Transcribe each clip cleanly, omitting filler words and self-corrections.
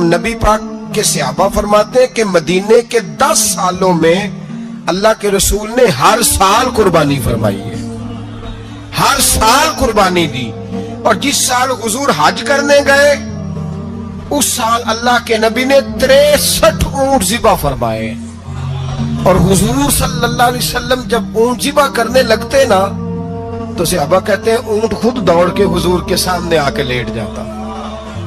نبی پاک کے صحابہ فرماتے ہیں کہ مدینے کے 10 سالوں میں اللہ کے رسول نے ہر سال قربانی فرمائی ہے، ہر سال قربانی دی. اور جس سال حضور حج کرنے گئے اس سال اللہ کے نبی نے 63 اونٹ ذبح فرمائے. اور حضور صلی اللہ علیہ وسلم جب اونٹ ذبح کرنے لگتے نا تو صحابہ کہتے ہیں اونٹ خود دوڑ کے حضور کے سامنے آ کے لیٹ جاتا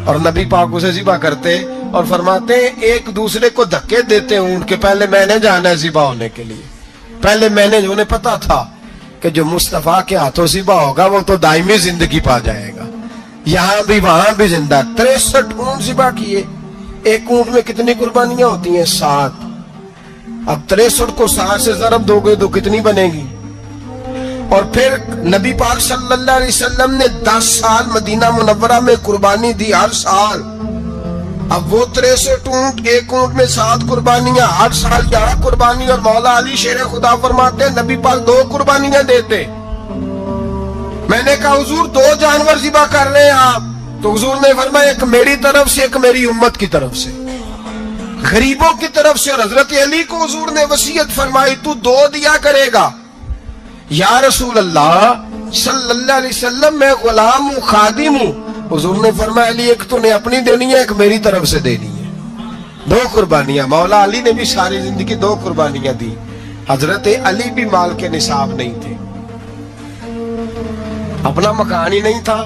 اور نبی پاک اسے ذبح کرتے اور فرماتے ہیں ایک دوسرے کو دھکے دیتے اونٹ کے، پہلے میں نے جانا ہے ذبح ہونے کے لیے، پہلے میں نے، انہیں پتا تھا کہ جو مصطفیٰ کے ہاتھوں ذبح ہوگا وہ تو دائمی زندگی پا جائے گا، یہاں بھی وہاں بھی زندہ. 63 اونٹ ذبح کیے. ایک اونٹ میں کتنی قربانیاں ہوتی ہیں؟ 7. اب 63 کو 7 سے ضرب دو گے تو کتنی بنے گی؟ اور پھر نبی پاک صلی اللہ علیہ وسلم نے 10 سال مدینہ منورہ میں قربانی دی، ہر سال. اب وہ 63 اونٹ، ایک اونٹ میں 7 قربانیاں، ہر سال 11 قربانی. اور مولا علی شیر خدا فرماتے ہیں نبی پاک 2 قربانیاں دیتے. میں نے کہا حضور 2 جانور ذبح کر رہے ہیں آپ، تو حضور نے فرمایا ایک میری طرف سے ایک میری امت کی طرف سے، غریبوں کی طرف سے. اور حضرت علی کو حضور نے وصیت فرمائی تو 2 دیا کرے گا. یا رسول اللہ صلی اللہ علیہ وسلم میں غلام ہوں، خادم ہوں. حضور نے فرمایا علی ایک تو نے اپنی دینی ہے، ایک میری طرف سے دینی ہے. 2 قربانیاں. مولا علی نے بھی ساری زندگی 2 قربانیاں دی. حضرت علی بھی مال کے نصاب نہیں تھے، اپنا مکان ہی نہیں تھا،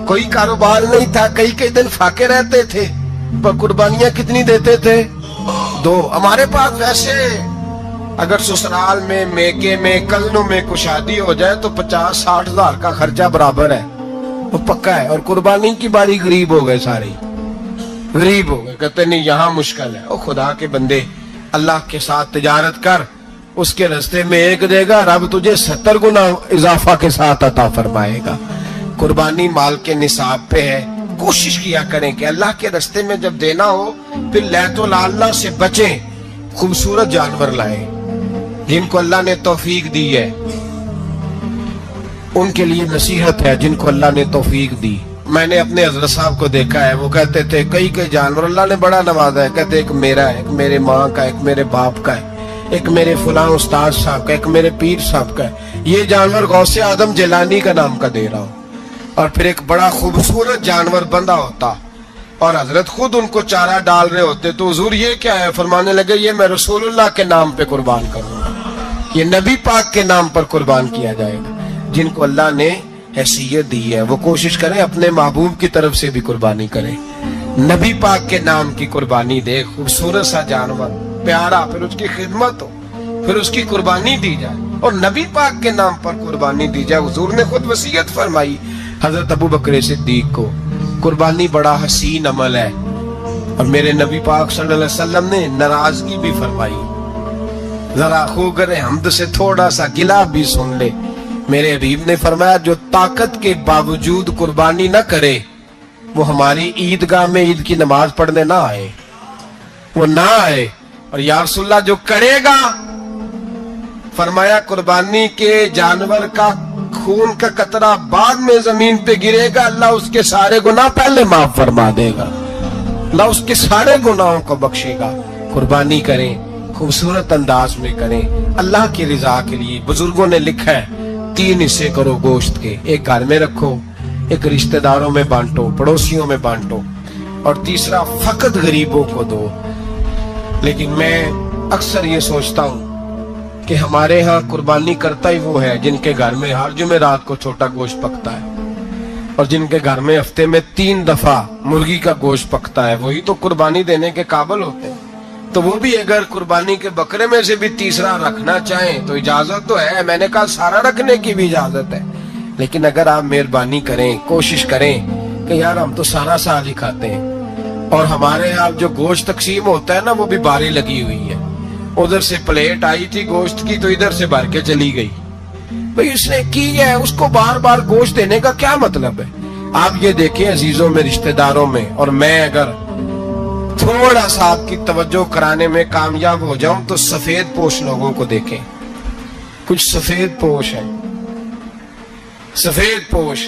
کوئی کاروبار نہیں تھا، کئی دن فاقے رہتے تھے، پر قربانیاں کتنی دیتے تھے؟ 2. ہمارے پاس ویسے اگر سسرال میں، میکے میں، کزنوں میں کوئی شادی ہو جائے تو 50-60 ہزار کا خرچہ برابر ہے، وہ پکا ہے. اور قربانی کی باری غریب ہو گئے، سارے غریب ہو گئے، کہتے نہیں یہاں مشکل ہے. او خدا کے بندے، اللہ کے ساتھ تجارت کر، اس کے رستے میں 1 دے گا، رب تجھے 70 گنا اضافہ کے ساتھ عطا فرمائے گا. قربانی مال کے نصاب پہ ہے. کوشش کیا کریں کہ اللہ کے رستے میں جب دینا ہو پھر لیت اللہ سے بچیں، خوبصورت جانور لائیں. جن کو اللہ نے توفیق دی ہے ان کے لیے نصیحت ہے، جن کو اللہ نے توفیق دی. میں نے اپنے حضرت صاحب کو دیکھا ہے، وہ کہتے تھے کئی جانور اللہ نے بڑا نوازا ہے، کہتے ایک میرا ہے، ایک میرے ماں کا، ایک میرے باپ کا ہے، ایک میرے فلاں استاد صاحب کا، ایک میرے پیر صاحب کا ہے. یہ جانور غوث اعظم جیلانی کا نام کا دے رہا ہوں. اور پھر ایک بڑا خوبصورت جانور بندہ ہوتا اور حضرت خود ان کو چارہ ڈال رہے ہوتے تو حضور یہ کیا ہے؟ فرمانے لگے یہ میں رسول اللہ کے نام پہ قربان کروں گا، یہ نبی پاک کے نام پر قربان کیا جائے گا. جن کو اللہ نے حیثیت دی ہے وہ کوشش کریں اپنے محبوب کی طرف سے بھی قربانی کریں، نبی پاک کے نام کی قربانی دے. خوبصورت سا جانور پیارا، پھر اس کی خدمت ہو، پھر اس کی قربانی دی جائے اور نبی پاک کے نام پر قربانی دی جائے. حضور نے خود وصیت فرمائی حضرت ابو بکر صدیق کو، قربانی بڑا حسین عمل ہے. اور میرے نبی پاک صلی اللہ علیہ وسلم نے ناراضگی بھی فرمائی، ذرا خوگر حمد سے تھوڑا سا گلا بھی سن لے. میرے حبیب نے فرمایا جو طاقت کے باوجود قربانی نہ کرے وہ ہماری عیدگاہ میں عید کی نماز پڑھنے نہ آئے، وہ نہ آئے. اور یا رسول اللہ جو کرے گا، فرمایا قربانی کے جانور کا خون کا قطرہ بعد میں زمین پہ گرے گا، اللہ اس کے سارے گناہ پہلے معاف فرما دے گا، اللہ اس کے سارے گناہوں کو بخشے گا. قربانی کریں، خوبصورت انداز میں کریں، اللہ کی رضا کے لیے. بزرگوں نے لکھا ہے 3 حصے کرو گوشت کے، ایک گھر میں رکھو، ایک رشتہ داروں میں بانٹو، پڑوسیوں میں بانٹو، اور تیسرا فقط غریبوں کو دو. لیکن میں اکثر یہ سوچتا ہوں کہ ہمارے ہاں قربانی کرتا ہی وہ ہے جن کے گھر میں ہر جمعرات کو چھوٹا گوشت پکتا ہے، اور جن کے گھر میں ہفتے میں 3 دفعہ مرغی کا گوشت پکتا ہے، وہی تو قربانی دینے کے قابل ہوتے ہیں. تو وہ بھی اگر قربانی کے بکرے میں سے بھی تیسرا رکھنا چاہیں تو اجازت تو ہے. میں نے کہا سارا رکھنے کی بھی اجازت ہے، لیکن اگر آپ مہربانی کریں، کوشش کریں کہ یار ہم تو سارا سال ہی کھاتے ہیں، اور ہمارے یہاں جو گوشت تقسیم ہوتا ہے نا وہ بھی باری لگی ہوئی ہے. ادھر سے پلیٹ آئی تھی گوشت کی تو ادھر سے بھر کے چلی گئی. بھئی اس نے کی ہے، اس کو بار بار گوشت دینے کا کیا مطلب ہے؟ آپ یہ دیکھیں عزیزوں میں، رشتہ داروں میں، اور میں اگر تھوڑا سا آپ کی توجہ کرانے میں کامیاب ہو جاؤں تو سفید پوش لوگوں کو دیکھیں. کچھ سفید پوش ہیں، سفید پوش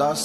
10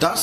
10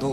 2,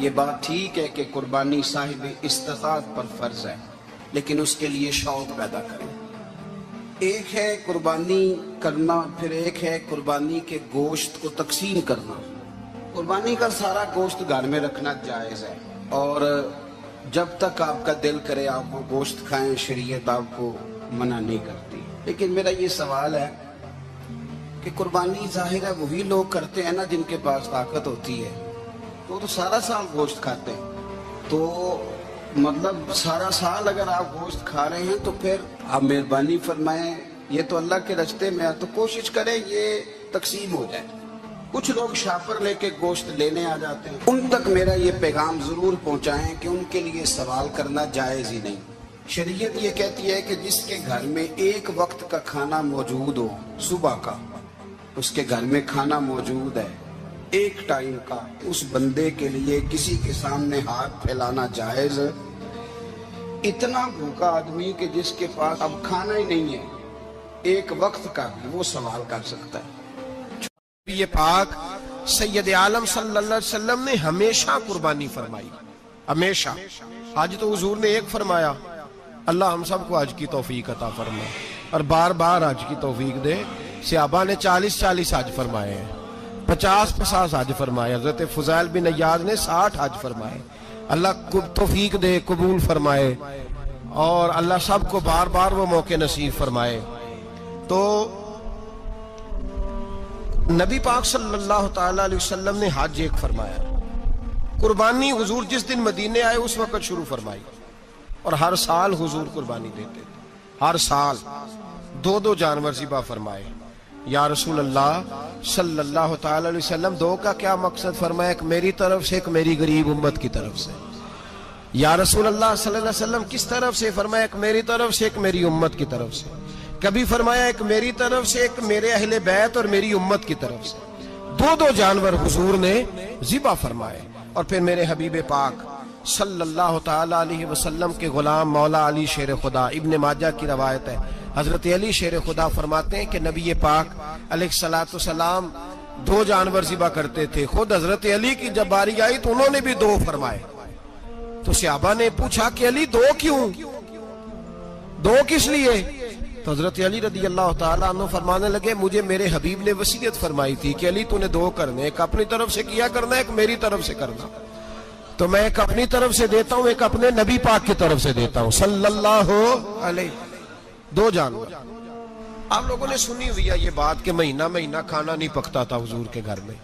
یہ بات ٹھیک ہے کہ قربانی صاحب استطاعت پر فرض ہے، لیکن اس کے لیے شوق پیدا کریں۔ ایک ہے قربانی کرنا، پھر ایک ہے قربانی کے گوشت کو تقسیم کرنا۔ قربانی کا سارا گوشت گھر میں رکھنا جائز ہے، اور جب تک آپ کا دل کرے آپ وہ گوشت کھائیں، شریعت آپ کو منع نہیں کرتی۔ لیکن میرا یہ سوال ہے کہ قربانی ظاہر ہے وہی لوگ کرتے ہیں نا جن کے پاس طاقت ہوتی ہے، تو سارا سال گوشت کھاتے ہیں، تو مطلب سارا سال اگر آپ گوشت کھا رہے ہیں تو پھر آپ مہربانی فرمائیں، یہ تو اللہ کے راستے میں ہے تو کوشش کریں یہ تقسیم ہو جائے۔ کچھ لوگ شاپر لے کے گوشت لینے آ جاتے ہیں، ان تک میرا یہ پیغام ضرور پہنچائیں کہ ان کے لیے سوال کرنا جائز ہی نہیں۔ شریعت یہ کہتی ہے کہ جس کے گھر میں ایک وقت کا کھانا موجود ہو، صبح کا، اس کے گھر میں کھانا موجود ہے ایک ٹائم کا، اس بندے کے لیے کسی کے سامنے ہاتھ پھیلانا جائز۔ اتنا بھوکا آدمی کہ جس کے پاس اب کھانا ہی نہیں ہے ایک وقت کا، وہ سوال کر سکتا ہے۔ یہ پاک سید عالم صلی اللہ علیہ وسلم نے ہمیشہ قربانی فرمائی، ہمیشہ۔ آج تو حضور نے ایک فرمایا، اللہ ہم سب کو حج کی توفیق عطا فرمائے، اور بار بار حج کی توفیق دے۔ صحابہ نے 40 حج فرمائے ہیں، 50 حج فرمائے، حضرت فضیل بن عیاض نے 60 حج فرمائے۔ اللہ توفیق دے، قبول فرمائے، اور اللہ سب کو بار بار وہ موقع نصیب فرمائے۔ تو نبی پاک صلی اللہ تعالی علیہ وسلم نے حج ایک فرمایا، قربانی حضور جس دن مدینے آئے اس وقت شروع فرمائی، اور ہر سال حضور قربانی دیتے تھے، ہر سال 2 جانور ذبح فرمائے۔ یا رسول اللہ صلی اللہ تعالی علیہ وسلم 2 کا کیا مقصد فرمایا؟ ایک میری طرف سے، ایک میری غریب امت کی طرف سے۔ یا رسول اللہ صلی اللہ علیہ وسلم کس طرف سے فرمایا؟ ایک میری طرف سے، ایک میری امت کی طرف سے۔ کبھی فرمایا ایک میری طرف سے، ایک میرے اہل بیت اور میری امت کی طرف سے۔ 2 جانور حضور نے ذبح فرمائے، اور پھر میرے حبیب پاک صلی اللہ تعالی علیہ وسلم کے غلام مولا علی شیر خدا، ابن ماجہ کی روایت ہے، حضرت علی شیر خدا فرماتے ہیں کہ نبی پاک علیہ الصلوۃ والسلام 2 جانور ذبح کرتے تھے۔ خود حضرت علی کی جب باری آئی تو انہوں نے بھی 2 فرمائے۔ تو صحابہ نے پوچھا کہ علی 2 کیوں؟ 2 کس لیے؟ تو حضرت علی رضی اللہ تعالیٰ عنہ فرمانے لگے، مجھے میرے حبیب نے وصیت فرمائی تھی کہ علی تو نے 2 کرنے، ایک اپنی طرف سے کیا کرنا، ایک میری طرف سے کرنا۔ تو میں ایک اپنی طرف سے دیتا ہوں، ایک اپنے نبی پاک کی طرف سے دیتا ہوں صلی اللہ علیہ۔ 2 جانور۔ آپ لوگوں نے سنی ہوئی ہے یہ بات کہ مہینہ کھانا نہیں پکتا تھا حضور کے گھر میں۔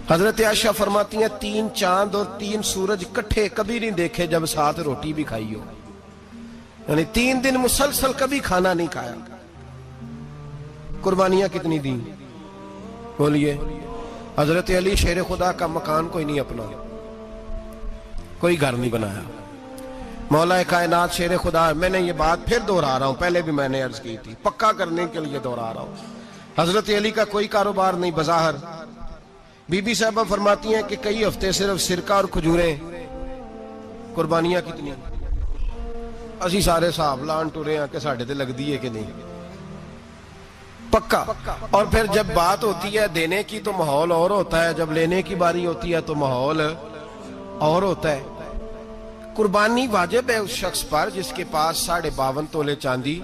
حضرت عائشہ فرماتی ہیں 3 چاند اور 3 سورج کٹھے کبھی نہیں دیکھے جب ساتھ روٹی بھی کھائی ہو، یعنی 3 دن مسلسل کبھی کھانا نہیں کھایا۔ قربانیاں کتنی دیں؟ بولیے۔ حضرت علی شیر خدا کا مکان کوئی نہیں اپنا، کوئی گھر نہیں بنایا۔ مولا کائنات شیر خدا، میں نے یہ بات پھر دہرا رہا ہوں، پہلے بھی میں نے عرض کی تھی، پکا کرنے کے لیے دہرا رہا ہوں۔ حضرت علی کا کوئی کاروبار نہیں بظاہر۔ بی بی صاحبہ فرماتی ہیں کہ کئی ہفتے صرف سرکہ اور کھجوریں۔ قربانیاں کتنی؟ اسی سارے صاحب لان ٹورے ہیں کہ ساڑھے تے لگ دیئے کہ نہیں، پکا۔ اور پھر جب بات ہوتی ہے دینے کی تو ماحول اور ہوتا ہے، جب لینے کی باری ہوتی ہے تو ماحول اور ہوتا ہے۔ قربانی واجب ہے اس شخص پر جس کے پاس 52.5 تولے چاندی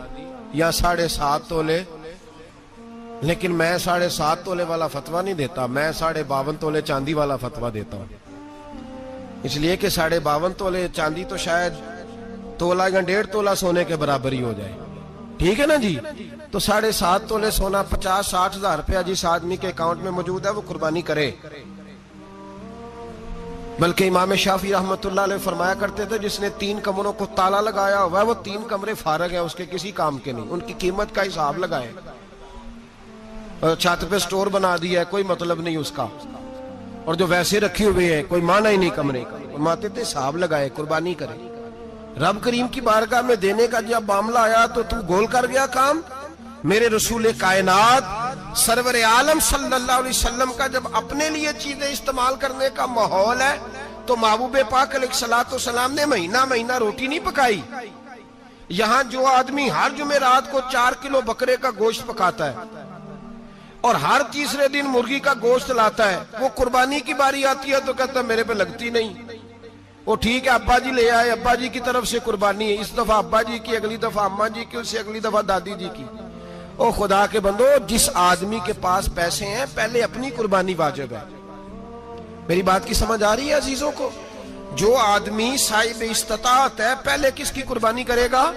یا 7.5 تولے، لیکن میں 7.5 تولے والا فتویٰ نہیں دیتا، میں 52.5 تولے چاندی والا فتویٰ دیتا ہوں، اس لیے کہ 52.5 تولے چاندی تو شاید تولہ یا 1.5 تولہ سونے کے برابر ہی ہو جائے، ٹھیک ہے نا جی؟ تو 7.5 تولے سونا 50-60 ہزار روپیہ جس آدمی کے اکاؤنٹ میں موجود ہے وہ قربانی کرے۔ بلکہ امام شافعی رحمۃ اللہ علیہ فرمایا کرتے تھے جس نے 3 کمروں کو تالا لگایا ہوا ہے وہ 3 کمرے فارغ ہیں، اس کے کسی کام کے نہیں، ان کی قیمت کا حساب لگائے۔ چھت پہ سٹور بنا دیا ہے، کوئی مطلب نہیں اس کا، اور جو ویسے رکھی ہوئے ہیں کوئی معنی ہی نہیں کمرے کا، فرماتے تھے حساب لگائے، قربانی کرے۔ رب کریم کی بارگاہ میں دینے کا جب معاملہ آیا تو تو گول کر گیا کام۔ میرے رسول کائنات سرور عالم صلی اللہ علیہ وسلم کا جب اپنے لیے چیزیں استعمال کرنے کا ماحول ہے تو محبوب پاک علیہ الصلوۃ والسلام نے مہینہ روٹی نہیں پکائی۔ یہاں جو آدمی ہر جمعرات کو 4 کلو بکرے کا گوشت پکاتا ہے، اور ہر تیسرے دن مرغی کا گوشت لاتا ہے. وہ قربانی کی باری آتی ہے تو کہتا ہے میرے پہ لگتی نہیں. وہ ٹھیک ہے ابا جی لے آئے, ابا جی کی طرف سے قربانی ہے, اس دفعہ ابا جی کی, اگلی دفعہ اماں جی کی, اس سے اگلی دفعہ دادی جی کی. او خدا کے بندو, جس آدمی کے پاس پیسے ہیں پہلے اپنی قربانی واجب ہے. میری بات کی سمجھ آ رہی ہے عزیزوں کو؟ جو آدمی صاحب استطاعت ہے پہلے کس کی قربانی کرے گا؟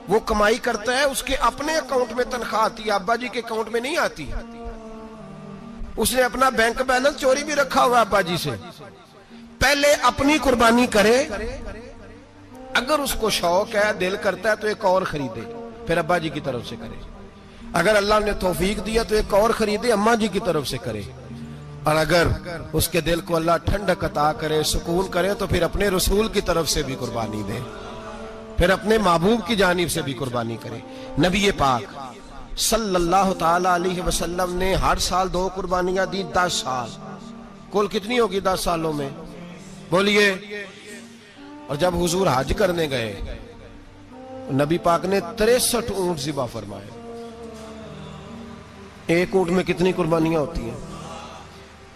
وہ کمائی کرتا ہے, اس کے اپنے اکاؤنٹ میں تنخواہ آتی ہے, ابا جی کے اکاؤنٹ میں نہیں آتی. اس نے اپنا بینک بیلنس چوری بھی رکھا ہوا ابا جی سے. پہلے اپنی قربانی کرے, اگر اس کو شوق ہے, دل کرتا ہے تو ایک اور خریدے, پھر ابا جی کی طرف سے کرے. اگر اللہ نے توفیق دیا تو ایک اور خریدے, اماں جی کی طرف سے کرے. اور اگر اس کے دل کو اللہ ٹھنڈک عطا کرے, سکون کرے, تو پھر اپنے رسول کی طرف سے بھی قربانی دے, پھر اپنے محبوب کی جانب سے بھی قربانی کرے. نبی پاک صلی اللہ تعالی علیہ وسلم نے ہر سال 2 قربانیاں دی, 10 سال. کل کتنی ہوگی 10 سالوں میں؟ بولیے. اور جب حضور حج کرنے گئے, نبی پاک نے 63 اونٹ ذبح فرمائے. ایک اونٹ میں کتنی قربانیاں ہوتی ہیں؟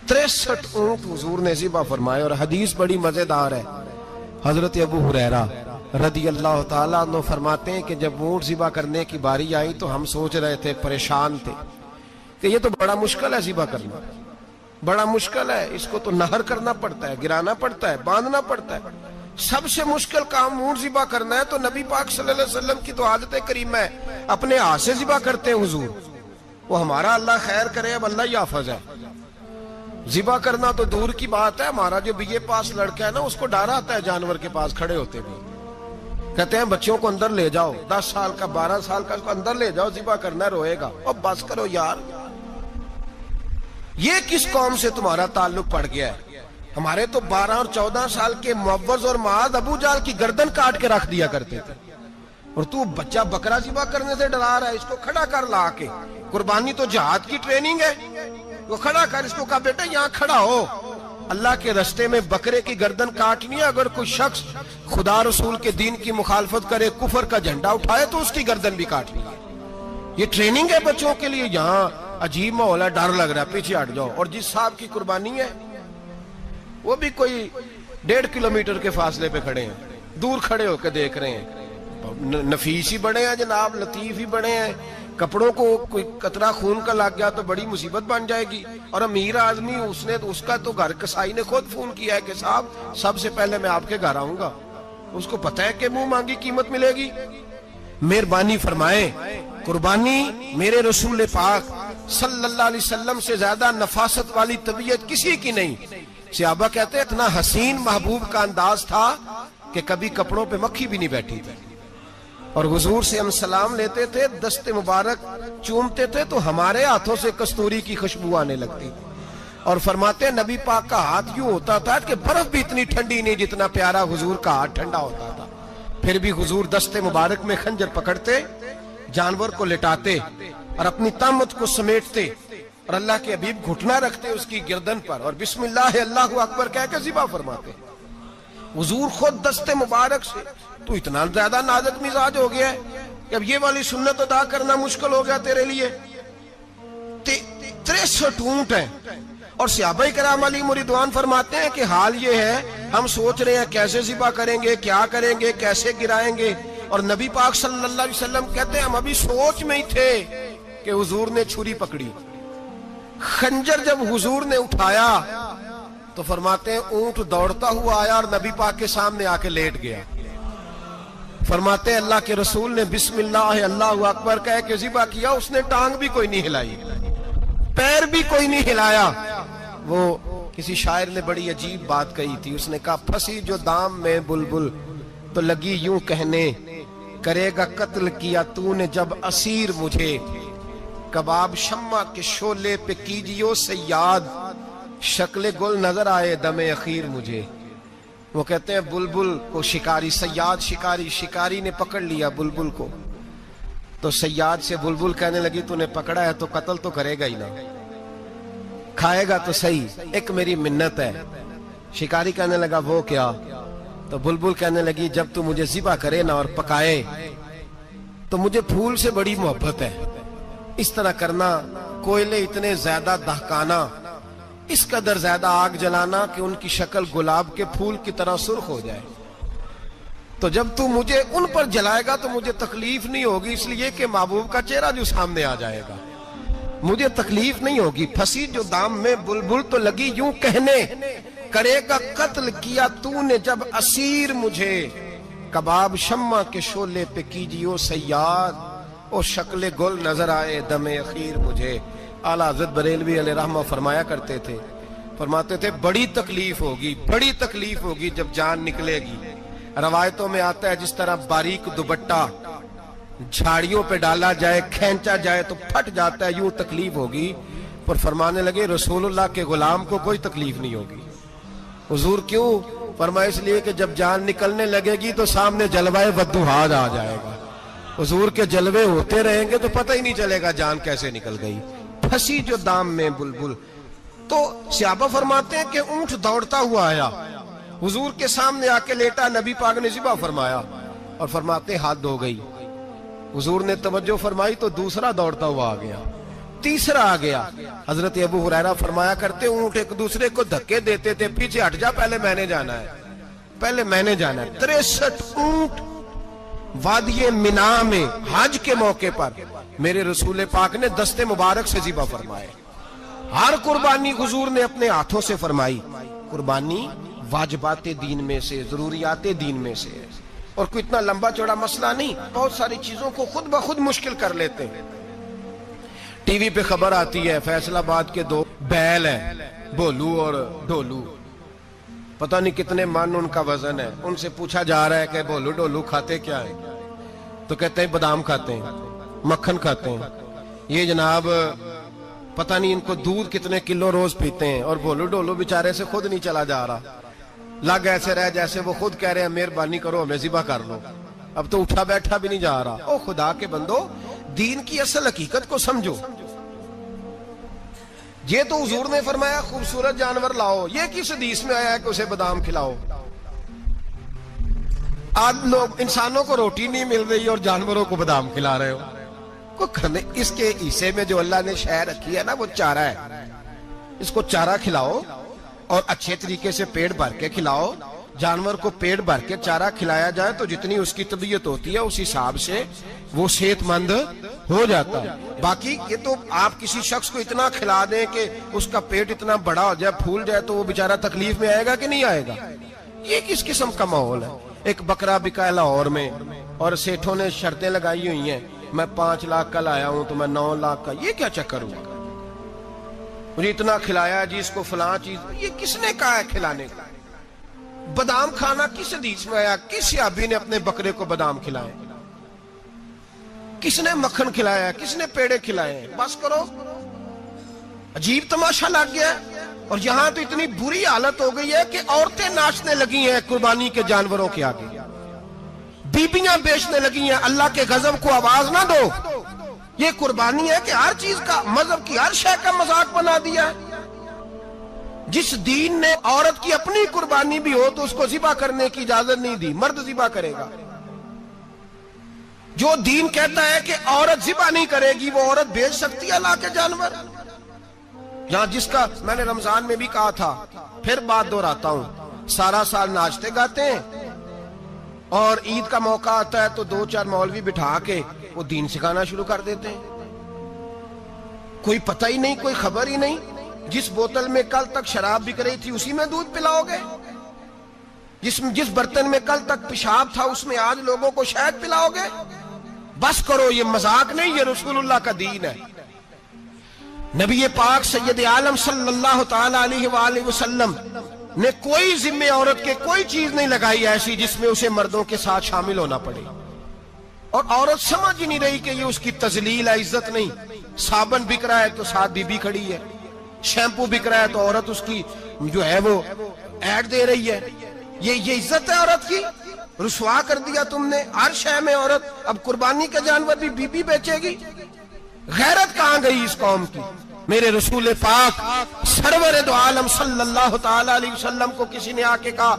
63 اونٹ حضور نے ذبح فرمائے. اور حدیث بڑی مزیدار ہے. حضرت ابو ہریرہ رضی اللہ تعالیٰ عنہ فرماتے ہیں کہ جب اونٹ ذبح کرنے کی باری آئی تو ہم سوچ رہے تھے, پریشان تھے کہ یہ تو بڑا مشکل ہے ذبح کرنا, بڑا مشکل ہے, اس کو تو نہر کرنا پڑتا ہے, گرانا پڑتا ہے, باندھنا پڑتا ہے. سب سے مشکل کام اونٹ ذبح کرنا ہے. تو نبی پاک صلی اللہ علیہ وسلم کی تو عادت کریمہ ہے, اپنے ہاتھ سے ذبح کرتے ہیں حضور. وہ ہمارا اللہ خیر کرے, اب اللہ ہی حافظ ہے. ذبح کرنا تو دور کی بات ہے, ہمارا جو BA پاس لڑکا ہے نا, اس کو ڈر آتا ہے جانور کے پاس کھڑے ہوتے بھی. کہتے ہیں بچوں کو اندر لے جاؤ, 10 سال کا 12 سال کا, اس کو اندر لے جاؤ, ذبح کرنا, روئے گا. اور بس کرو یار, یہ کس قوم سے تمہارا تعلق پڑ گیا ہے؟ ہمارے تو 12 اور 14 سال کے معوذ اور معاذ ابو جہل کی گردن کاٹ کے رکھ دیا کرتے تھے, اور تو بچہ بکرا ذبح کرنے سے ڈرا رہا ہے. اس کو کھڑا کر لا کے, قربانی تو جہاد کی ٹریننگ ہے, وہ کھڑا کر, اس کو کہا بیٹا یہاں کھڑا ہو, اللہ کے رستے میں بکرے کی گردن کاٹنی ہے. اگر کوئی شخص خدا رسول کے دین کی مخالفت کرے, کفر کا جھنڈا اٹھائے, تو اس کی گردن بھی کاٹنی ہے. یہ ٹریننگ ہے بچوں کے لیے. یہاں عجیب ماحول ہے, ڈر لگ رہا ہے, پیچھے ہٹ جاؤ. اور جس صاحب کی قربانی ہے وہ بھی کوئی 1.5 کلومیٹر کے فاصلے پہ کھڑے ہیں, دور کھڑے ہو کے دیکھ رہے ہیں. نفیس ہی بڑے ہیں جناب, لطیف ہی بڑے ہیں. کپڑوں کو کوئی قطرہ خون کا لگ گیا تو بڑی مصیبت بن جائے گی. اور امیر آدمی, اس کا تو گھر کسائی نے خود فون کیا ہے کہ صاحب سب سے پہلے میں آپ کے گھر آؤں گا. اس کو پتہ ہے کہ منہ مانگی قیمت ملے گی. مہربانی فرمائے, قربانی میرے رسول پاک صلی اللہ علیہ وسلم سے زیادہ نفاست والی طبیعت کسی کی نہیں. صحابہ کہتے ہیں اتنا حسین محبوب کا انداز تھا کہ کبھی کپڑوں پہ مکھی بھی نہیں بیٹھی تھی. اور حضور سے ہم سلام لیتے تھے, دست مبارک چومتے تھے, تو ہمارے ہاتھوں سے کستوری کی خوشبو آنے لگتی تھی. اور فرماتے ہیں نبی پاک کا ہاتھ یوں ہوتا تھا کہ برف بھی اتنی ٹھنڈی نہیں جتنا پیارا حضور کا ہاتھ ٹھنڈا ہوتا تھا. پھر بھی حضور دست مبارک میں خنجر پکڑتے, جانور کو لٹاتے اور اپنی طامت کو سمیٹتے, اور اللہ کے حبیب گھٹنا رکھتے اس کی گردن پر, اور بسم اللہ اللہ اکبر کہہ کے ذبح فرماتے. حضور خود دست مبارک سے. تو اتنا زیادہ نازک مزاج ہو گیا ہے کہ اب یہ والی سنت ادا کرنا مشکل ہو گیا تیرے لیے. 63 اونٹ ہیں. اور صحابہ کرام علیہم رضوان فرماتے ہیں کہ حال یہ ہے, ہم سوچ رہے ہیں کیسے ذبح کریں گے, کیا کریں گے, کیسے گرائیں گے. اور نبی پاک صلی اللہ علیہ وسلم کہتے ہیں ہم ابھی سوچ میں ہی تھے کہ حضور نے چھری پکڑی. خنجر جب حضور نے اٹھایا تو فرماتے ہیں اونٹ دوڑتا ہوا آیا اور نبی پاک کے سامنے آ کے لیٹ گیا. فرماتے ہیں اللہ کے رسول نے بسم اللہ اللہ اکبر کہہ کے ذبح کیا. اس نے ٹانگ بھی کوئی نہیں ہلائی, پیر بھی کوئی نہیں ہلایا. وہ کسی شاعر نے بڑی عجیب بات کہی تھی. اس نے کہا پھنسی جو دام میں بلبل تو لگی یوں کہنے, کرے گا قتل کیا تو نے جب اسیر مجھے, کباب شمع کے شولے پہ کیجیو سیاد, شکل گل نظر آئے دم اخیر مجھے. وہ کہتے ہیں بلبل کو شکاری, سیاد شکاری نے پکڑ لیا بلبل کو, تو سیاد سے بلبل کہنے لگی تو نے پکڑا ہے تو قتل تو کرے گا ہی نا, کھائے گا تو صحیح, ایک میری منت ہے. شکاری کہنے لگا وہ کیا؟ تو بلبل کہنے لگی جب تو مجھے ذبح کرے نا اور پکائے تو مجھے پھول سے بڑی محبت ہے, اس طرح کرنا، کوئلے اتنے زیادہ دہکانا، اس قدر زیادہ آگ جلانا کہ ان کی شکل گلاب کے پھول کی طرح سرخ ہو جائے. تو جب تو مجھے ان پر جلائے گا تو مجھے تکلیف نہیں ہوگی، اس لیے کہ محبوب کا چہرہ جو سامنے آ جائے گا مجھے تکلیف نہیں ہوگی. پھنسی جو دام میں بلبل تو لگی یوں کہنے، کرے گا قتل کیا تو نے جب اسیر مجھے. کباب شمع کے شعلے پہ کیجیو صیاد، او شکل گل نظر آئے دم اخیر مجھے. اعلیٰ حضرت بریلوی علیہ رحمہ فرمایا کرتے تھے، فرماتے تھے بڑی تکلیف ہوگی، بڑی تکلیف ہوگی جب جان نکلے گی. روایتوں میں آتا ہے جس طرح باریک دوپٹہ جھاڑیوں پہ ڈالا جائے، کھینچا جائے تو پھٹ جاتا ہے، یوں تکلیف ہوگی. پر فرمانے لگے رسول اللہ کے غلام کو کوئی تکلیف نہیں ہوگی. حضور کیوں؟ فرمایا اس لیے کہ جب جان نکلنے لگے گی تو سامنے جلوہ وضحاج آ جائے گا. حضور کے جلوے ہوتے رہیں گے تو پتہ ہی نہیں چلے گا جان کیسے نکل گئی. پھنسی جو دام میں بلبل. تو صحابہ فرماتے ہیں کہ اونٹ دوڑتا ہوا آیا، حضور کے سامنے آ کے لیٹا، نبی پاک نے ذبح فرمایا اور فرماتے ہاتھ دھو گئی. حضور نے توجہ فرمائی تو دوسرا دوڑتا ہوا آ گیا، تیسرا آ گیا. حضرت ابو ہریرہ فرمایا کرتے اونٹ ایک دوسرے کو دھکے دیتے تھے، پیچھے ہٹ جا، پہلے میں نے جانا ہے، پہلے میں نے جانا ہے. 63 اونٹ وادی مینا میں حج کے موقع پر میرے رسول پاک نے دست مبارک سے ذبح فرمائے. ہر قربانی حضور نے اپنے ہاتھوں سے فرمائی. قربانی واجبات دین میں سے، ضروریات دین میں سے ہے، اور کوئی اتنا لمبا چوڑا مسئلہ نہیں. بہت ساری چیزوں کو خود بخود مشکل کر لیتے ہیں. ٹی وی پہ خبر آتی ہے فیصل آباد کے 2 بیل ہیں، بولو اور ڈولو، پتہ نہیں کتنے من ان کا وزن ہے. ان سے پوچھا جا رہا ہے کہ بولو ڈولو کھاتے کیا ہیں؟ تو کہتے ہیں بادام کھاتے ہیں، مکھن کھاتے ہیں. یہ جناب پتہ نہیں ان کو دودھ کتنے کلو روز پیتے ہیں، اور بولو ڈولو بیچارے سے خود نہیں چلا جا رہا. لگ ایسے رہ جیسے وہ خود کہہ رہے ہیں مہربانی کرو ہمیں ذبح کر لو، اب تو اٹھا بیٹھا بھی نہیں جا رہا. او خدا کے بندو، دین کی اصل حقیقت کو سمجھو. یہ تو حضور نے فرمایا خوبصورت جانور لاؤ، یہ کس حدیث میں آیا ہے کہ اسے بادام کھلاؤ؟ آج لوگ انسانوں کو روٹی نہیں مل رہی اور جانوروں کو بادام کھلا رہے ہو. اس کے حصے میں جو اللہ نے شے رکھی ہے نا وہ چارہ ہے، اس کو چارہ کھلاؤ اور اچھے طریقے سے پیٹ بھر کے کھلاؤ. جانور کو پیٹ بھر کے چارہ کھلایا جائے تو جتنی اس کی طبیعت ہوتی ہے اس حساب سے وہ صحت مند ہو جاتا ہے. باقی یہ تو آپ کسی شخص کو اتنا کھلا دیں کہ اس کا پیٹ اتنا بڑا ہو جائے، پھول جائے، تو وہ بیچارہ تکلیف میں آئے گا کہ نہیں آئے گا؟ یہ کس قسم کا ماحول ہے؟ ایک بکرا بکا لاہور میں اور سیٹھوں نے شرطیں لگائی ہوئی ہیں، میں 5 لاکھ کا لایا ہوں تو میں 9 لاکھ کا. یہ کیا چکر ہوا؟ مجھے اتنا کھلایا جی، اس کو فلاں چیز. یہ کس نے کہا ہے کھلانے کا؟ بادام کھانا کس حدیث میں آیا؟ کس صحابی نے اپنے بکرے کو بادام کھلائے؟ کس نے مکھن کھلایا؟ کس نے پیڑے کھلائے؟ بس کرو، عجیب تماشا لگ گیا. اور یہاں تو اتنی بری حالت ہو گئی ہے کہ عورتیں ناچنے لگی ہیں قربانی کے جانوروں کے آگے، بیبیاں بیچنے لگی ہیں. اللہ کے غضب کو آواز نہ دو. یہ قربانی ہے کہ ہر چیز کا، مذہب کی ہر شے کا مذاق بنا دیا ہے. جس دین نے عورت کی اپنی قربانی بھی ہو تو اس کو ذبح کرنے کی اجازت نہیں دی، مرد ذبح کرے گا. جو دین کہتا ہے کہ عورت ذبح نہیں کرے گی، وہ عورت بیچ سکتی ہے اللہ کے جانور. یہاں جس کا میں نے رمضان میں بھی کہا تھا، پھر بات دہراتا ہوں، سارا سال ناچتے گاتے ہیں اور عید کا موقع آتا ہے تو 2-4 مولوی بٹھا کے وہ دین سکھانا شروع کر دیتے ہیں. کوئی پتہ ہی نہیں، کوئی خبر ہی نہیں. جس بوتل میں کل تک شراب بک رہی تھی اسی میں دودھ پلاؤ گے؟ جس برتن میں کل تک پیشاب تھا اس میں آج لوگوں کو شہد پلاؤ گے؟ بس کرو، یہ مذاق نہیں، یہ رسول اللہ کا دین ہے. نبی پاک سید عالم صلی اللہ تعالی علیہ وآلہ وسلم نے کوئی ذمہ عورت کے کوئی چیز نہیں لگائی ایسی جس میں اسے مردوں کے ساتھ شامل ہونا پڑے. اور عورت سمجھ ہی نہیں رہی کہ یہ اس کی تذلیل ہے، عزت نہیں. صابن بک رہا ہے تو ساتھ بی بی کھڑی ہے، شیمپو بک رہا ہے تو عورت اس کی جو ہے وہ ایڈ دے رہی ہے. یہ عزت ہے عورت کی؟ رسوا کر دیا تم نے ہر شے میں عورت. اب قربانی کا جانور بھی بی بی بیچے گی؟ غیرت کہاں گئی اس قوم کی؟ میرے رسول پاک سرور دو عالم صلی اللہ تعالی علیہ وسلم کو کسی نے آ کے کہا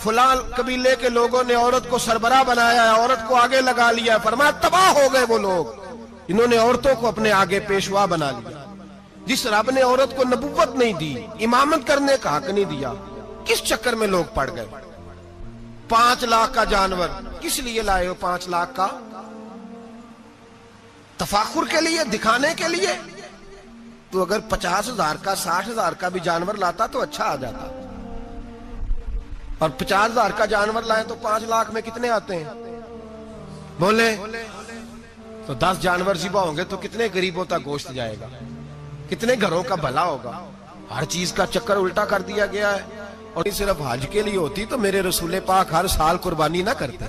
فلاں قبیلے کے لوگوں نے عورت کو سربراہ بنایا ہے، عورت کو آگے لگا لیا ہے. فرمایا تباہ ہو گئے وہ لوگ. انہوں نے عورتوں کو اپنے آگے پیشوا بنا لیا. جس رب نے عورت کو نبوت نہیں دی، امامت کرنے کا حق نہیں دیا، کس چکر میں لوگ پڑ گئے؟ 5 لاکھ کا جانور کس لیے لائے ہو؟ 5 لاکھ کا تفاخر کے لیے، دکھانے کے لیے؟ تو اگر 50,000 کا 60,000 کا بھی جانور لاتا تو اچھا آ جاتا. اور 50,000 کا جانور لائیں تو 5 لاکھ میں کتنے آتے ہیں؟ بولے تو 10 جانور ذبح ہوں گے تو کتنے غریبوں تک گوشت جائے گا؟ کتنے گھروں کا بھلا ہوگا؟ ہر چیز کا چکر الٹا کر دیا گیا ہے. اور صرف حج کے لیے ہوتی تو میرے رسول پاک ہر سال قربانی نہ کرتے،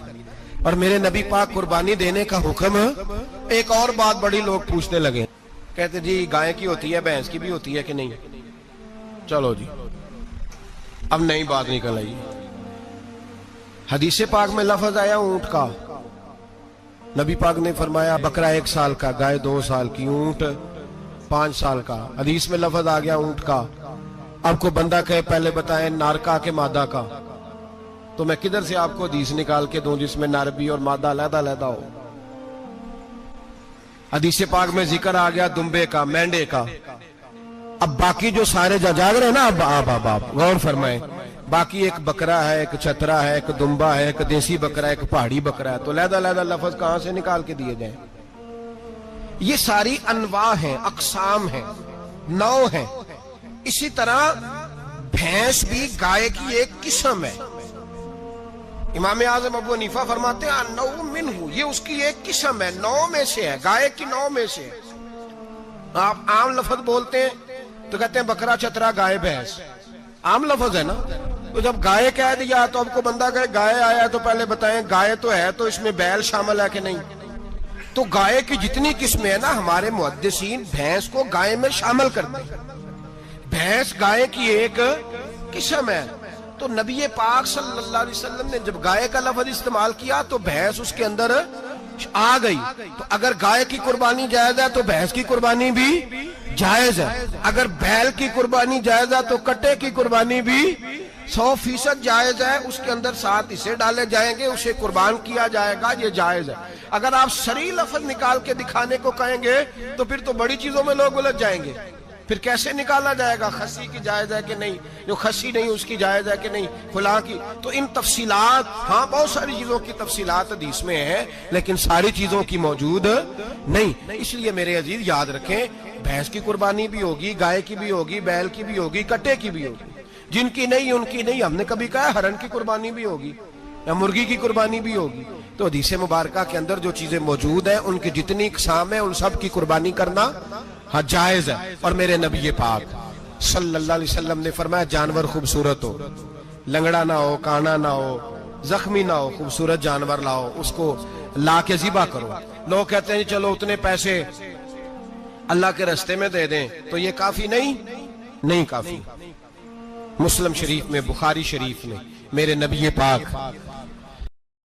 اور میرے نبی پاک قربانی دینے کا حکم. ایک اور بات بڑی لوگ پوچھنے لگے، کہتے جی گائے کی ہوتی ہے، بھینس کی بھی ہوتی ہے کہ نہیں؟ چلو جی اب نئی بات نکل آئی. حدیث پاک میں لفظ آیا اونٹ کا، نبی پاک نے فرمایا بکرا 1 سال کا، گائے 2 سال کی، اونٹ 5 سال کا. حدیث میں لفظ آ گیا اونٹ کا. آپ کو بندہ کہے پہلے بتائیں نر کا کہ مادہ کا، تو میں کدھر سے آپ کو حدیث نکال کے دوں جس میں نر بھی اور مادہ علیحدہ علیحدہ ہو؟ حدیث پاک میں ذکر آ گیا دمبے کا، مینڈے کا. اب باقی جو سارے جاگ رہے ہیں نا، اب غور فرمائیں، باقی ایک بکرا ہے، ایک چترا ہے، ایک دمبا ہے، ایک دیسی بکرا ہے، ایک پہاڑی بکرا ہے، تو علیحدہ علیحدہ لفظ کہاں سے نکال کے دیے جائیں؟ یہ ساری انواع ہیں، اقسام ہیں، نوع ہیں. اسی طرح بھینس بھی گائے کی ایک قسم ہے. امام اعظم ابو حنیفہ فرماتے ہیں النوع منہ، یہ اس کی ایک قسم ہے، نوع میں سے ہے، گائے کی نوع میں سے. آپ عام لفظ بولتے ہیں تو کہتے ہیں بکرا چترا گائے بھینس، عام لفظ ہے نا. تو جب گائے کہہ دیا تو اب کو بندہ کہے گائے آیا تو پہلے بتائیں گائے تو ہے تو اس میں بیل شامل ہے کہ نہیں؟ تو گائے کی جتنی قسمیں ہیں نا، ہمارے محدثین بھینس کو گائے میں شامل کرتے ہیں. بھینس گائے کی ایک قسم ہے. تو نبی پاک صلی اللہ علیہ وسلم نے جب گائے کا لفظ استعمال کیا تو بھینس اس کے اندر آ گئی. تو اگر گائے کی قربانی جائز ہے تو بھینس کی قربانی بھی جائز ہے. اگر بیل کی قربانی جائز ہے تو کٹے کی قربانی بھی 100% جائز ہے. اس کے اندر 7 حصے ڈالے جائیں گے، اسے قربان کیا جائے گا، یہ جائز ہے. اگر آپ صریح لفظ نکال کے دکھانے کو کہیں گے تو پھر تو بڑی چیزوں میں لوگ الجھ جائیں گے. پھر کیسے نکالا جائے گا خسی کی جائز ہے کہ نہیں، جو خسی نہیں اس کی جائز ہے کہ نہیں، فلاں کی. تو ان تفصیلات، ہاں بہت ساری چیزوں کی تفصیلات حدیث میں ہیں لیکن ساری چیزوں کی موجود نہیں. اس لیے میرے عزیز یاد رکھیں، بھینس کی قربانی بھی ہوگی، گائے کی بھی ہوگی، بیل کی بھی ہوگی، کٹے کی بھی ہوگی. جن کی نہیں ان کی نہیں. ہم نے کبھی کہا ہرن کی قربانی بھی ہوگی یا مرغی کی قربانی بھی ہوگی. تو حدیث مبارکہ کے اندر جو چیزیں موجود ہیں ان کی جتنی اقسام ہیں ان سب کی قربانی کرنا ہاں جائز ہے. اور میرے نبی پاک صلی اللہ علیہ وسلم نے فرمایا جانور خوبصورت ہو، لنگڑا نہ ہو، کانا نہ ہو، زخمی نہ ہو، خوبصورت جانور لاؤ، اس کو لا کے ذبح کرو. لوگ کہتے ہیں چلو اتنے پیسے اللہ کے راستے میں دے دیں، تو یہ کافی نہیں کافی. مسلم شریف میں، بخاری شریف میں میرے نبی پاک